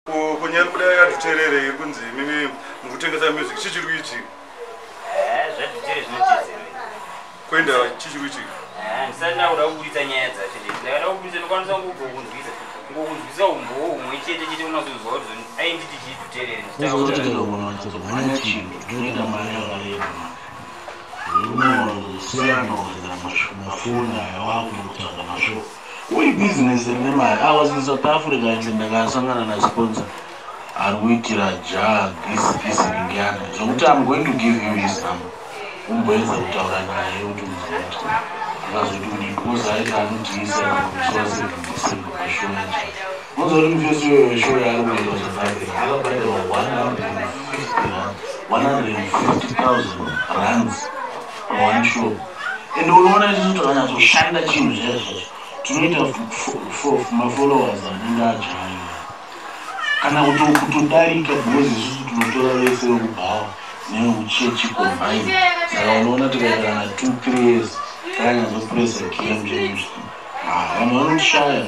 kunyari kudai adhuterere kunzi mimi mukutengesa music chichiri kuichi zvadhutere zvinotedzera kuenda chichiri kuichi ndisati ndakuda kuburitsa nyaya dzacho ndakada kuburitsa ndokwanisa ngokunzwisa umbowo umwe chete chete unazozwa kuti ainditi chidhuterere nditauraaanya chinhu tinoita mari yakareba mafoni aya wakunotaura masho uye bhizinesi rine mari. I was in South Africa ende ndakasangana nasponsor ari kuitira ja gisiringana zvokuti I'm going to give you his number umboedza kutaura naye kuti uzoti akazoti kunikoza aiti anotiisa mashow yacho mozoti mufesi weshow yaari kuenda South Africa akabhadharwa 150,000 rands one show ende unoona isusu takanyazoshanda chinhu chaizvozvo tunoita mafollowers anenge ajaira kana kutodarika bhozi isusu tunotora vese vekubhawa nevekuchechi combine. Saka unoona tikaita kana 2-3 years takanyazopresa game chaizvo vamwe vanotishaya